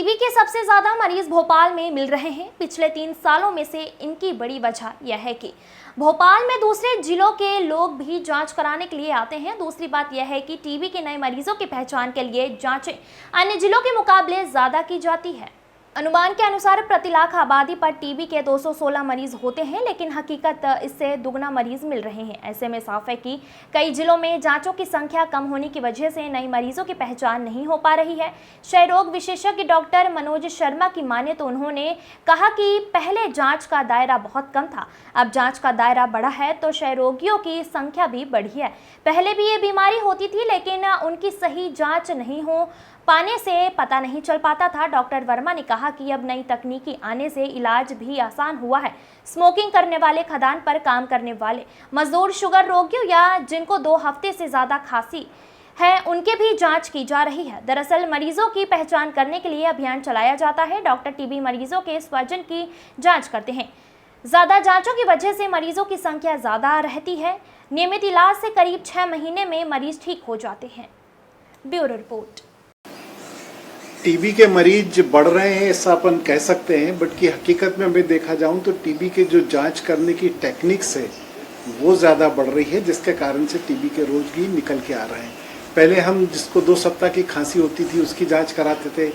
TB के सबसे ज्यादा मरीज भोपाल में मिल रहे हैं। पिछले 3 सालों में से इनकी बड़ी वजह यह है कि भोपाल में दूसरे जिलों के लोग भी जांच कराने के लिए आते हैं। दूसरी बात यह है कि टीबी के नए मरीजों की पहचान के लिए जांचें अन्य जिलों के मुकाबले ज्यादा की जाती है। अनुमान के अनुसार प्रति लाख आबादी पर टीबी के 216 मरीज होते हैं, लेकिन हकीकत इससे दुगना मरीज मिल रहे हैं। ऐसे में साफ है कि कई जिलों में जांचों की संख्या कम होने की वजह से नए मरीजों की पहचान नहीं हो पा रही है। क्षय रोग विशेषज्ञ डॉक्टर मनोज शर्मा की माने तो उन्होंने कहा कि पहले जांच का दायरा बहुत कम था, अब जांच का दायरा बढ़ा है तो क्षय रोगियों की संख्या भी बढ़ी है। पहले भी ये बीमारी होती थी, लेकिन उनकी सही जांच नहीं हो पाने से पता नहीं चल पाता था। डॉक्टर वर्मा ने कहा कि अब नई तकनीकी आने से इलाज भी आसान हुआ है। स्मोकिंग करने वाले, खदान पर काम करने वाले मजदूर, शुगर रोगियों या जिनको 2 हफ्ते से ज्यादा खांसी है, उनके भी जांच की जा रही है। दरअसल मरीजों की पहचान करने के लिए अभियान चलाया जाता है। डॉक्टर टीबी मरीजों के स्वजन की जाँच करते हैं। ज्यादा जांचों की वजह से मरीजों की संख्या ज्यादा रहती है। नियमित इलाज से करीब 6 महीने में मरीज ठीक हो जाते हैं। Bureau report. टीबी के मरीज बढ़ रहे हैं ऐसा अपन कह सकते हैं, बट की हकीकत में मैं देखा जाऊं तो टीबी के जो जांच करने की टेक्निक्स है वो ज़्यादा बढ़ रही है, जिसके कारण से टीबी के रोग भी निकल के आ रहे हैं। पहले हम जिसको 2 सप्ताह की खांसी होती थी उसकी जांच कराते थे,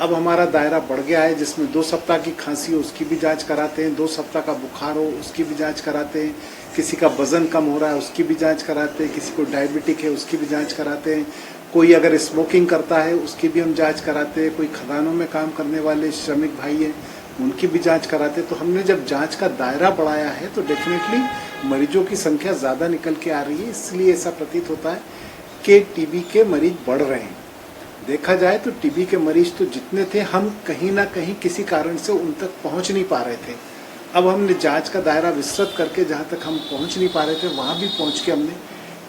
अब हमारा दायरा बढ़ गया है जिसमें 2 सप्ताह की खांसी हो उसकी भी जांच कराते हैं, 2 सप्ताह का बुखार हो उसकी भी जांच कराते हैं, किसी का वजन कम हो रहा है उसकी भी जांच कराते हैं, किसी को डायबिटिक है उसकी भी जांच कराते हैं, कोई अगर स्मोकिंग करता है उसकी भी हम जांच कराते हैं, कोई खदानों में काम करने वाले श्रमिक भाई हैं उनकी भी जांच कराते हैं। तो हमने जब जांच का दायरा बढ़ाया है तो डेफिनेटली मरीजों की संख्या ज़्यादा निकल के आ रही है, इसलिए ऐसा प्रतीत होता है कि टीबी के मरीज बढ़ रहे हैं। देखा जाए तो टीबी के मरीज तो जितने थे, हम कहीं ना कहीं किसी कारण से उन तक पहुंच नहीं पा रहे थे। अब हमने जांच का दायरा विस्तृत करके जहां तक हम पहुंच नहीं पा रहे थे वहां भी पहुंच के हमने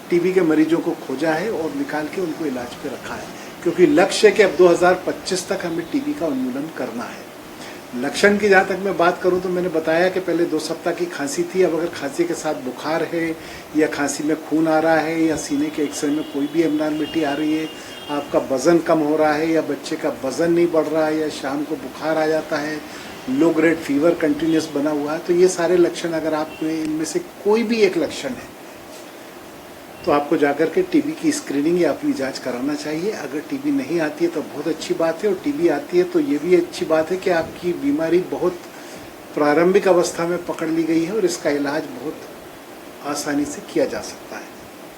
टीबी के मरीजों को खोजा है और निकाल के उनको इलाज पे रखा है, क्योंकि लक्ष्य है कि अब 2025 तक हमें टीबी का उन्मूलन करना है। लक्षण की जहाँ तक मैं बात करूँ तो मैंने बताया कि पहले 2 सप्ताह की खांसी थी, अब अगर खांसी के साथ बुखार है या खांसी में खून आ रहा है या सीने के एक्सरे में कोई भी एब्नॉर्मलिटी आ रही है, आपका वजन कम हो रहा है या बच्चे का वजन नहीं बढ़ रहा है या शाम को बुखार आ जाता है, लो ग्रेड फीवर कंटिन्यूस बना हुआ है, तो ये सारे लक्षण अगर आप इनमें से कोई भी एक लक्षण है तो आपको जाकर के टीबी की स्क्रीनिंग या अपनी जांच कराना चाहिए। अगर टीबी नहीं आती है तो बहुत अच्छी बात है, और टीबी आती है तो ये भी अच्छी बात है कि आपकी बीमारी बहुत प्रारंभिक अवस्था में पकड़ ली गई है और इसका इलाज बहुत आसानी से किया जा सकता है।